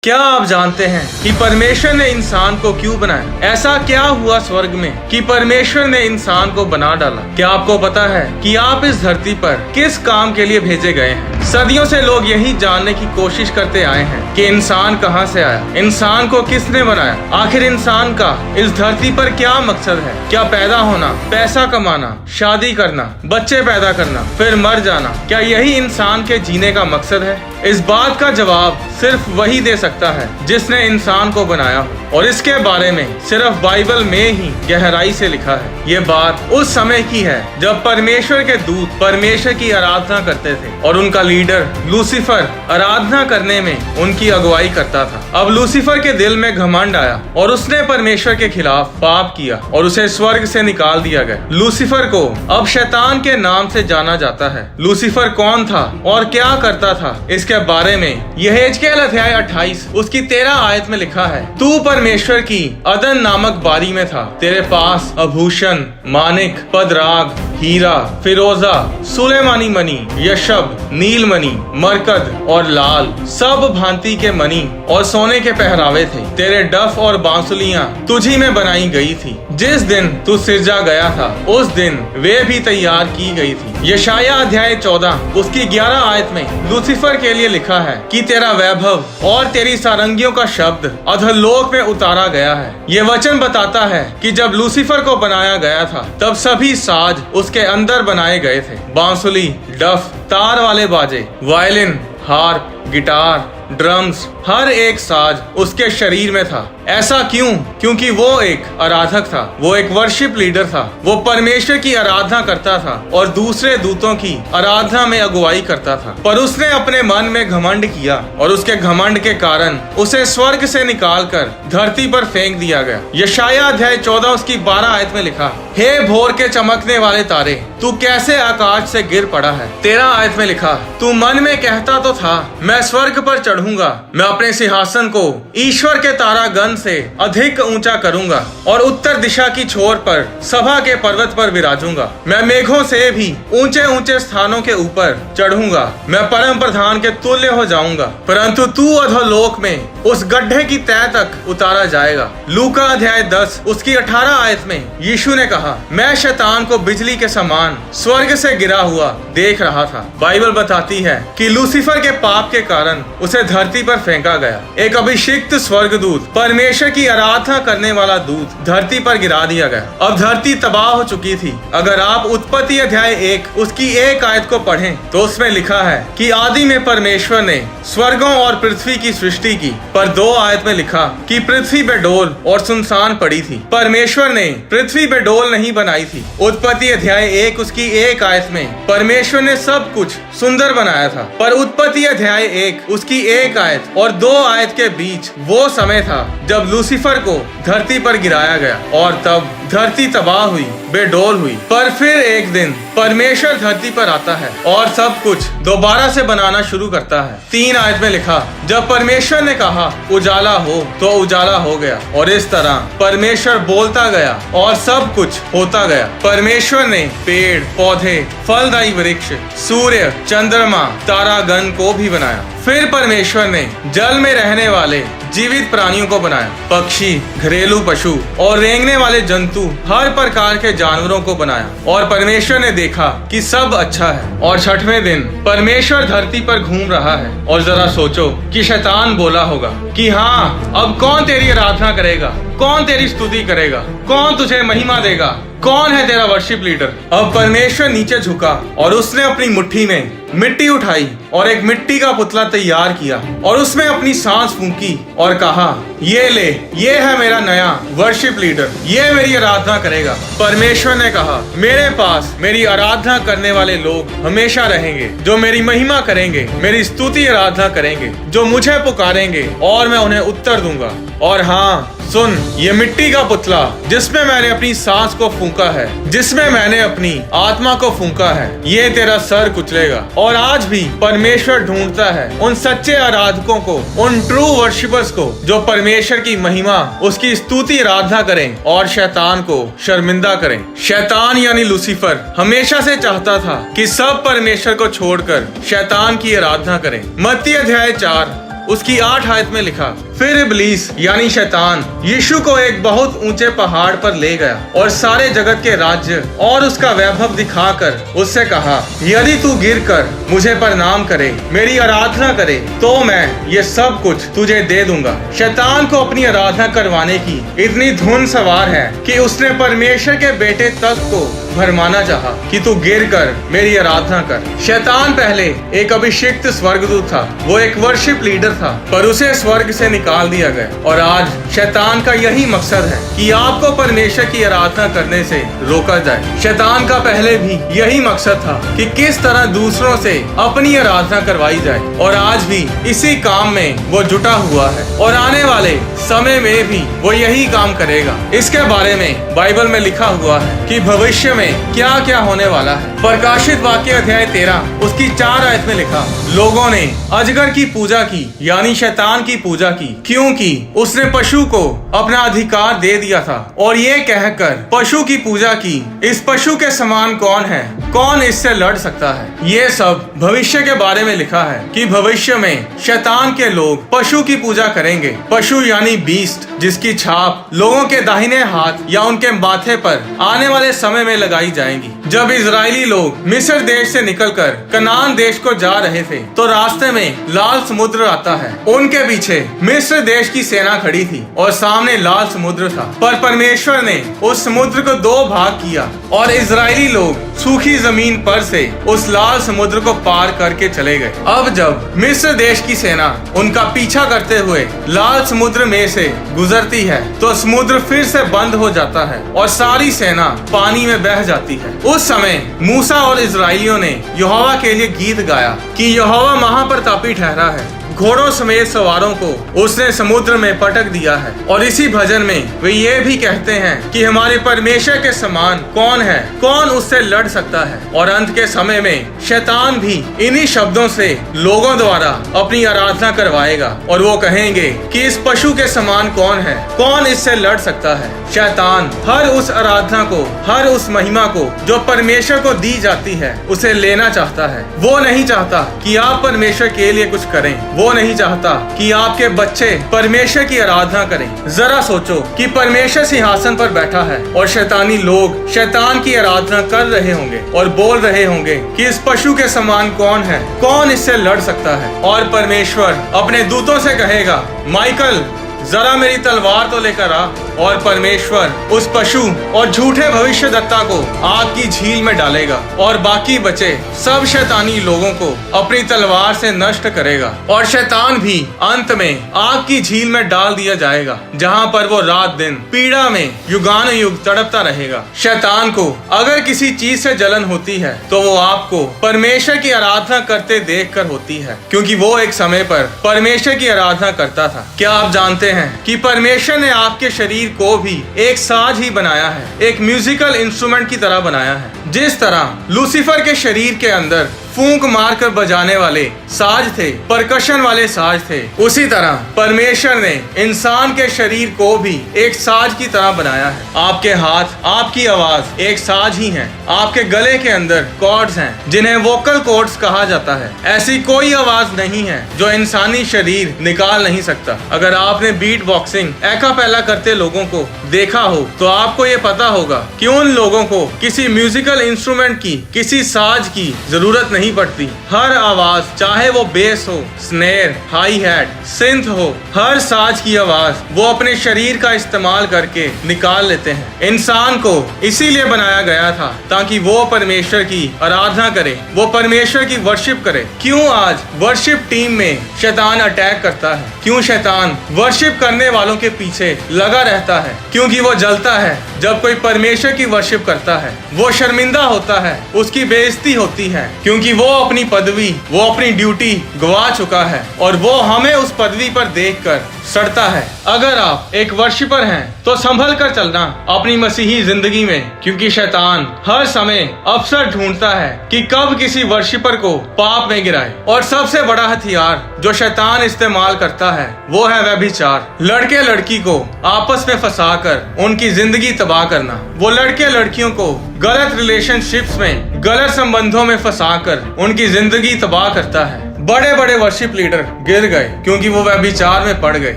क्या आप जानते हैं कि परमेश्वर ने इंसान को क्यों बनाया? ऐसा क्या हुआ स्वर्ग में कि परमेश्वर ने इंसान को बना डाला? क्या आपको पता है कि आप इस धरती पर किस काम के लिए भेजे गए हैं? सदियों से लोग यही जानने की कोशिश करते आए हैं कि इंसान कहां से आया, इंसान को किसने बनाया, आखिर इंसान का इस धरती पर क्या मकसद है? क्या पैदा होना, पैसा कमाना, शादी करना, बच्चे पैदा करना, फिर मर जाना, क्या यही इंसान के जीने का मकसद है? इस बात का जवाब सिर्फ वही दे सकता है जिसने इंसान को बनाया हो, और इसके बारे में सिर्फ बाइबल में ही गहराई से लिखा है। ये बात उस समय की है जब परमेश्वर के दूत परमेश्वर की आराधना करते थे और उनका लीडर लूसीफर आराधना करने में उनकी अगुवाई करता था। अब लूसीफर के दिल में घमंड आया और उसने परमेश्वर के खिलाफ पाप किया और उसे स्वर्ग से निकाल दिया गया। लूसीफर को अब शैतान के नाम से जाना जाता है। लूसीफर कौन था और क्या करता था, इसके बारे में यहेजकेल अध्याय 28 उसकी 13 आयत में लिखा है, तू परमेश्वर की अदन नामक बारी में था, तेरे पास आभूषण, मानिक, पदराग, हीरा, फिरोजा, सुलेमानी मणि, यशब, नीलमणि, मरकद और लाल सब भांति के मणि और सोने के पहरावे थे। तेरे डफ और बांसुलियां तुझी में बनाई गई थी। जिस दिन तू सिरजा गया था उस दिन वे भी तैयार की गई थी। यशाया अध्याय 14 उसकी 11 आयत में लूसीफर के लिए लिखा है कि तेरा वैभव और तेरी सारंगियों का शब्द अधोलोक में उतारा गया है। ये वचन बताता है कि जब लूसीफर को बनाया गया था तब सभी साज उसके अंदर बनाए गए थे। बांसुली, डफ, तार वाले बाजे, वायलिन, हार्प, गिटार, ड्रम्स, हर एक साज उसके शरीर में था। ऐसा क्यों? क्योंकि वो एक आराधक था, वो एक वर्शिप लीडर था। वो परमेश्वर की आराधना करता था और दूसरे दूतों की आराधना में अगुवाई करता था। पर उसने अपने मन में घमंड किया और उसके घमंड के कारण उसे स्वर्ग से निकालकर धरती पर फेंक दिया गया। यशाया अध्याय 14 उसकी 12 आयत में लिखा, हे भोर के चमकने वाले तारे, तू कैसे आकाश से गिर पड़ा है। 13 आयत में लिखा, तू मन में कहता तो था, मैं स्वर्ग पर चढ़ूंगा, मैं अपने सिंहासन को ईश्वर के तारागण से अधिक ऊंचा करूंगा और उत्तर दिशा की छोर पर सभा के पर्वत पर विराजूंगा। मैं मेघों से भी ऊंचे ऊंचे स्थानों के ऊपर चढ़ूंगा, मैं परम प्रधान के तुल्य हो जाऊंगा। परंतु तू अधोलोक में उस गड्ढे की तह तक उतारा जाएगा। लूका अध्याय 10 उसकी 18 आयत में यीशु ने कहा, मैं शैतान को बिजली के समान स्वर्ग से गिरा हुआ देख रहा था। बाइबल बताती है कि लूसीफर के पाप के कारण उसे धरती पर फेंका गया। एक अभिषिक्त स्वर्गदूत, परमेश्वर की आराधना करने वाला दूत धरती पर गिरा दिया गया। अब धरती तबाह हो चुकी थी। अगर आप उत्पत्ति अध्याय 1 उसकी 1 आयत को पढ़ें तो उसमें लिखा है कि आदि में परमेश्वर ने स्वर्गों और पृथ्वी की सृष्टि की। पर 2 आयत में लिखा कि पृथ्वी बेडोल और सुनसान पड़ी थी। परमेश्वर ने पृथ्वी बेडोल नहीं बनाई थी। उत्पत्ति अध्याय 1 उसकी 1 आयत में परमेश्वर ने सब कुछ सुंदर बनाया था। पर उत्पत्ति अध्याय 1 उसकी 1 आयत और 2 आयत के बीच वो समय था जब लूसीफर को धरती पर गिराया गया और तब धरती तबाह हुई, बेडोल हुई। पर फिर एक दिन परमेश्वर धरती पर आता है और सब कुछ दोबारा से बनाना शुरू करता है। 3 आयत में लिखा, जब परमेश्वर ने कहा उजाला हो तो उजाला हो गया, और इस तरह परमेश्वर बोलता गया और सब कुछ होता गया। परमेश्वर ने पेड़, पौधे, फलदायी वृक्ष, सूर्य, चंद्रमा, तारागण को भी बनाया। फिर परमेश्वर ने जल में रहने वाले जीवित प्राणियों को बनाया, पक्षी, घरेलू पशु और रेंगने वाले जंतु, हर प्रकार के जानवरों को बनाया। और परमेश्वर ने देखा कि सब अच्छा है। और 6वें दिन परमेश्वर धरती पर घूम रहा है। और जरा सोचो कि शैतान बोला होगा कि हाँ, अब कौन तेरी आराधना करेगा, कौन तेरी स्तुति करेगा, कौन तुझे महिमा देगा, कौन है तेरा वर्शिप लीडर। अब परमेश्वर नीचे झुका और उसने अपनी मुट्ठी में मिट्टी उठाई और एक मिट्टी का पुतला तैयार किया और उसमें अपनी सांस फूंकी और कहा, ये ले, ये है मेरा नया वर्शिप लीडर, ये मेरी आराधना करेगा। परमेश्वर ने कहा, मेरे पास मेरी आराधना करने वाले लोग हमेशा रहेंगे, जो मेरी महिमा करेंगे, मेरी स्तुति आराधना करेंगे, जो मुझे पुकारेंगे और मैं उन्हें उत्तर दूंगा। और हाँ सुन, ये मिट्टी का पुतला जिसमें मैंने अपनी सांस को फूंका है, जिसमें मैंने अपनी आत्मा को फूंका है, ये तेरा सर कुचलेगा। और आज भी परमेश्वर ढूंढता है उन सच्चे आराधकों को, उन ट्रू वर्शिपर्स को, जो परमेश्वर की महिमा, उसकी स्तुति आराधना करें और शैतान को शर्मिंदा करें। शैतान यानी लूसीफर हमेशा से चाहता था कि सब परमेश्वर को छोड़कर शैतान की आराधना करें। मत्ती अध्याय 4 उसकी 8 आयत में लिखा, फिर इब्लीस यानी शैतान यीशु को एक बहुत ऊंचे पहाड़ पर ले गया और सारे जगत के राज्य और उसका वैभव दिखाकर उससे कहा, यदि तू गिर कर मुझे प्रणाम करे, मेरी आराधना करे, तो मैं ये सब कुछ तुझे दे दूंगा। शैतान को अपनी आराधना करवाने की इतनी धुन सवार है कि उसने परमेश्वर के बेटे तक को भरमाना चाहा कि तू गिर कर मेरी आराधना कर। शैतान पहले एक अभिषिक्त स्वर्गदूत था, वो एक वर्शिप लीडर था, पर उसे स्वर्ग से निकाल दिया गया। और आज शैतान का यही मकसद है कि आपको परमेश्वर की आराधना करने से रोका जाए। शैतान का पहले भी यही मकसद था कि किस तरह दूसरों से अपनी आराधना करवाई जाए, और आज भी इसी काम में वो जुटा हुआ है और आने वाले समय में भी वो यही काम करेगा। इसके बारे में बाइबल में लिखा हुआ है कि भविष्य में क्या क्या होने वाला है। प्रकाशित वाक्य अध्याय 13 उसकी 4 आयत में लिखा, लोगों ने अजगर की पूजा की यानी शैतान की पूजा की, क्योंकि उसने पशु को अपना अधिकार दे दिया था और ये कहकर पशु की पूजा की, इस पशु के समान कौन है, कौन इससे लड़ सकता है। ये सब भविष्य के बारे में लिखा है कि भविष्य में शैतान के लोग पशु की पूजा करेंगे। पशु यानी बीस्ट, जिसकी छाप लोगों के दाहिने हाथ या उनके माथे पर आने वाले समय में लगाई जाएगी। जब इजरायली लोग मिस्र देश से निकलकर कनान देश को जा रहे थे, तो रास्ते में लाल समुद्र आता है। उनके पीछे मिस्र देश की सेना खड़ी थी और सामने लाल समुद्र था, पर परमेश्वर ने उस समुद्र को 2 भाग किया और इजरायली लोग सूखी जमीन पर से उस लाल समुद्र को पार करके चले गए। अब जब मिस्र देश की सेना उनका पीछा करते हुए लाल समुद्र में से गुजरती है, तो समुद्र फिर से बंद हो जाता है और सारी सेना पानी में बह जाती है। उस समय मूसा और इजरायलियों ने यहोवा के लिए गीत गाया कि यहोवा महाप्रतापी ठहरा है, घोड़ों समेत सवारों को उसने समुद्र में पटक दिया है। और इसी भजन में वे ये भी कहते हैं कि हमारे परमेश्वर के समान कौन है, कौन उससे लड़ सकता है। और अंत के समय में शैतान भी इन्हीं शब्दों से लोगों द्वारा अपनी आराधना करवाएगा और वो कहेंगे कि इस पशु के समान कौन है, कौन इससे लड़ सकता है। शैतान हर उस आराधना को, हर उस महिमा को जो परमेश्वर को दी जाती है, उसे लेना चाहता है। वो नहीं चाहता कि आप परमेश्वर के लिए कुछ करें, वो नहीं चाहता कि आपके बच्चे परमेश्वर की आराधना करें। जरा सोचो कि परमेश्वर सिंहासन पर बैठा है और शैतानी लोग शैतान की आराधना कर रहे होंगे और बोल रहे होंगे कि इस पशु के समान कौन है, कौन इससे लड़ सकता है। और परमेश्वर अपने दूतों से कहेगा, माइकल जरा मेरी तलवार तो लेकर आ। और परमेश्वर उस पशु और झूठे भविष्यद्वक्ता को आग की झील में डालेगा और बाकी बचे सब शैतानी लोगों को अपनी तलवार से नष्ट करेगा। और शैतान भी अंत में आग की झील में डाल दिया जाएगा, जहाँ पर वो रात दिन पीड़ा में युगानुयुग तड़पता रहेगा। शैतान को अगर किसी चीज से जलन होती है, तो वो आपको परमेश्वर की आराधना करते देख कर होती है, क्योंकि वो एक समय पर परमेश्वर की आराधना करता था। क्या आप जानते हैं कि परमेश्वर ने आपके शरीर को भी एक साज ही बनाया है, एक म्यूजिकल इंस्ट्रूमेंट की तरह बनाया है। जिस तरह लूसीफर के शरीर के अंदर फूंक मारकर बजाने वाले साज थे, परकशन वाले साज थे, उसी तरह परमेश्वर ने इंसान के शरीर को भी एक साज की तरह बनाया है। आपके हाथ, आपकी आवाज एक साज ही है। आपके गले के अंदर कॉर्ड्स हैं, जिन्हें वोकल कॉर्ड्स कहा जाता है। ऐसी कोई आवाज नहीं है जो इंसानी शरीर निकाल नहीं सकता। अगर आपने बीट बॉक्सिंग, एकापेला करते लोगों को देखा हो, तो आपको ये पता होगा कि उन लोगों को किसी म्यूजिकल इंस्ट्रूमेंट की, किसी साज की जरूरत नहीं पड़ती। हर आवाज, चाहे वो बेस हो, स्नेर, हाई हैट, सिंथ हो, हर साज की आवाज वो अपने शरीर का इस्तेमाल करके निकाल लेते हैं। इंसान को इसीलिए बनाया गया था ताकि वो परमेश्वर की आराधना करे, वो परमेश्वर की वर्शिप करे। क्यों आज वर्शिप टीम में शैतान अटैक करता है? क्यों शैतान वर्शिप करने वालों के पीछे लगा रहता है? क्योंकि वो जलता है जब कोई परमेश्वर की वर्शिप करता है। वो शर्मिंदा होता है, उसकी बेइज्जती होती है, क्योंकि वो अपनी पदवी, वो अपनी ड्यूटी गवा चुका है और वो हमें उस पदवी पर देखकर सड़ता है। अगर आप एक वर्शिपर हैं, तो संभल कर चलना अपनी मसीही जिंदगी में, क्योंकि शैतान हर समय अवसर ढूंढता है कि कब किसी वर्शिपर को पाप में गिराए। और सबसे बड़ा हथियार जो शैतान इस्तेमाल करता है, वो है व्यभिचार। लड़के लड़की को आपस में फंसाकर उनकी जिंदगी तबाह करना। वो लड़के लड़कियों को गलत रिलेशनशिप्स में, गलत संबंधों में फंसाकर उनकी जिंदगी तबाह करता है। बड़े बड़े वर्शिप लीडर गिर गए क्योंकि वो व्यभिचार में पड़ गए।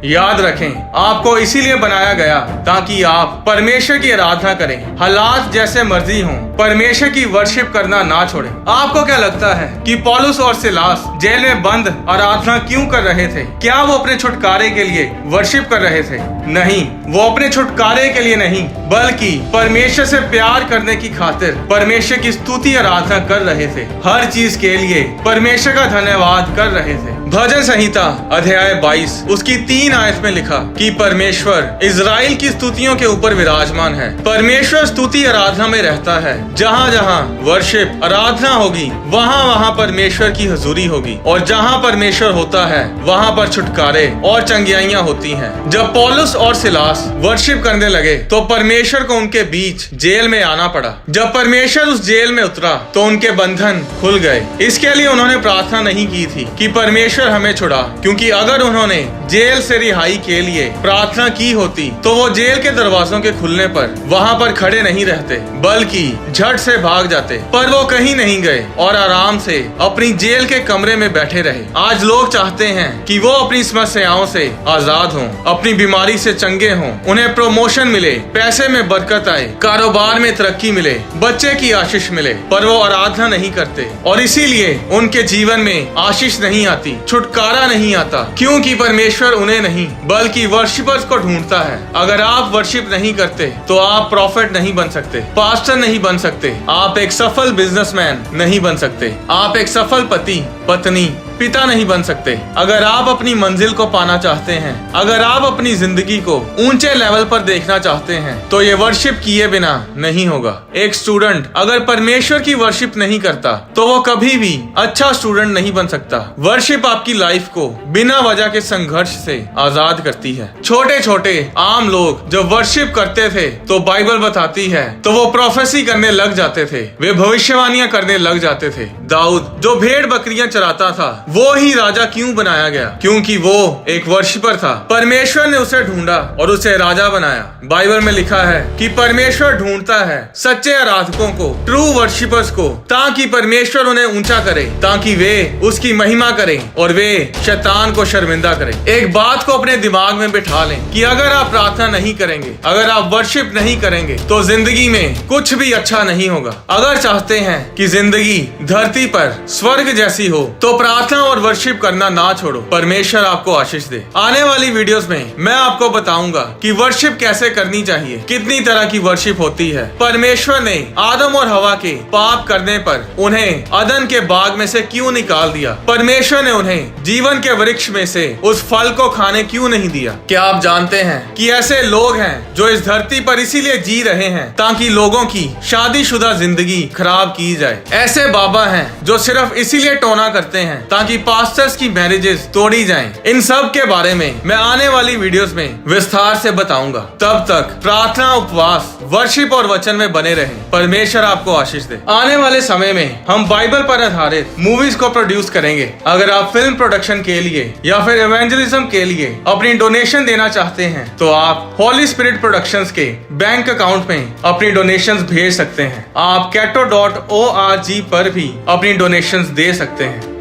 याद रखें, आपको इसीलिए बनाया गया ताकि आप परमेश्वर की आराधना करें, हालात जैसे मर्जी हों, परमेश्वर की वर्शिप करना ना छोड़ें। आपको क्या लगता है कि पौलुस और सिलास जेल में बंद आराधना क्यों कर रहे थे? क्या वो अपने छुटकारे के लिए वर्शिप कर रहे थे? नहीं, वो अपने छुटकारे के लिए नहीं बल्कि परमेश्वर से प्यार करने की खातिर परमेश्वर की स्तुति आराधना कर रहे थे। हर चीज के लिए परमेश्वर का धन्यवाद कर रहे थे। भजन संहिता अध्याय 22 उसकी 3 आयत में लिखा कि परमेश्वर इजराइल की स्तुतियों के ऊपर विराजमान है। परमेश्वर स्तुति आराधना में रहता है। जहाँ जहाँ वर्शिप आराधना होगी वहाँ वहाँ परमेश्वर की हजूरी होगी, और जहाँ परमेश्वर होता है वहाँ पर छुटकारे और चंगियाइयाँ होती हैं। जब पौलुस और सिलास वर्शिप करने लगे तो परमेश्वर को उनके बीच जेल में आना पड़ा। जब परमेश्वर उस जेल में उतरा तो उनके बंधन खुल गए। इसके लिए उन्होंने प्रार्थना नहीं की थी कि परमेश्वर हमें छुड़ा, क्योंकि अगर उन्होंने जेल से रिहाई के लिए प्रार्थना की होती तो वो जेल के दरवाजों के खुलने पर वहाँ पर खड़े नहीं रहते बल्कि झट से भाग जाते। पर वो कहीं नहीं गए और आराम से अपनी जेल के कमरे में बैठे रहे। आज लोग चाहते हैं कि वो अपनी समस्याओं से आजाद हों, अपनी बीमारी से चंगे हों, उन्हें प्रमोशन मिले, पैसे में बरकत आए, कारोबार में तरक्की मिले, बच्चे की आशीष मिले, पर वो आराधना नहीं करते और इसीलिए उनके जीवन में आशीष नहीं आती, छुटकारा नहीं आता, क्योंकि परमेश्वर उन्हें नहीं बल्कि वर्शिपर्स को ढूंढता है। अगर आप वर्शिप नहीं करते तो आप प्रॉफिट नहीं बन सकते, पास्टर नहीं बन सकते, आप एक सफल बिजनेसमैन नहीं बन सकते, आप एक सफल पति, पत्नी, पिता नहीं बन सकते। अगर आप अपनी मंजिल को पाना चाहते हैं, अगर आप अपनी जिंदगी को ऊंचे लेवल पर देखना चाहते हैं तो ये वर्शिप किए बिना नहीं होगा। एक स्टूडेंट अगर परमेश्वर की वर्शिप नहीं करता तो वो कभी भी अच्छा स्टूडेंट नहीं बन सकता। वर्शिप आपकी लाइफ को बिना वजह के संघर्ष से आजाद करती है। छोटे छोटे आम लोग जब वर्शिप करते थे तो बाइबल बताती है तो वो प्रोफेसी करने लग जाते थे, वे भविष्यवाणियां करने लग जाते थे। दाऊद जो भेड़ बकरियां चराता था वो ही राजा क्यों बनाया गया? क्योंकि वो एक वर्शिपर था। परमेश्वर ने उसे ढूंढा और उसे राजा बनाया। बाइबल में लिखा है कि परमेश्वर ढूंढता है सच्चे आराधकों को, ट्रू वर्शिपर्स को, ताकि परमेश्वर उन्हें ऊंचा करे, ताकि वे उसकी महिमा करें और वे शैतान को शर्मिंदा करें। एक बात को अपने दिमाग में बिठा लें कि अगर आप प्रार्थना नहीं करेंगे, अगर आप वर्शिप नहीं करेंगे तो जिंदगी में कुछ भी अच्छा नहीं होगा। अगर चाहते हैं कि जिंदगी धरती पर स्वर्ग जैसी हो तो प्रार्थना और वर्शिप करना ना छोड़ो। परमेश्वर आपको आशीष दे। आने वाली वीडियोस में मैं आपको बताऊंगा कि वर्शिप कैसे करनी चाहिए, कितनी तरह की वर्शिप होती है। परमेश्वर ने आदम और हवा के पाप करने पर उन्हें अदन के बाग में से क्यों निकाल दिया? परमेश्वर ने उन्हें जीवन के वृक्ष में से उस फल को खाने क्यों नहीं दिया? क्या आप जानते हैं कि ऐसे लोग हैं जो इस धरती पर इसीलिए जी रहे हैं ताकि लोगों की शादीशुदा जिंदगी खराब की जाए। ऐसे बाबा हैं जो सिर्फ इसीलिए टोना करते हैं ताकि पास्टर्स की मैरिजेस तोड़ी जाएं। इन सब के बारे में मैं आने वाली वीडियोस में विस्तार से बताऊंगा। तब तक प्रार्थना, उपवास, वर्शिप और वचन में बने रहें। परमेश्वर आपको आशीष दे। आने वाले समय में हम बाइबल पर आधारित मूवीज को प्रोड्यूस करेंगे। अगर आप फिल्म प्रोडक्शन के लिए या फिर इवेंजलिज्म के लिए अपनी डोनेशन देना चाहते हैं तो आप होली स्पिरिट प्रोडक्शंस के बैंक अकाउंट में अपनी डोनेशंस भेज सकते हैं। आप cato.org पर भी अपनी डोनेशंस दे सकते हैं।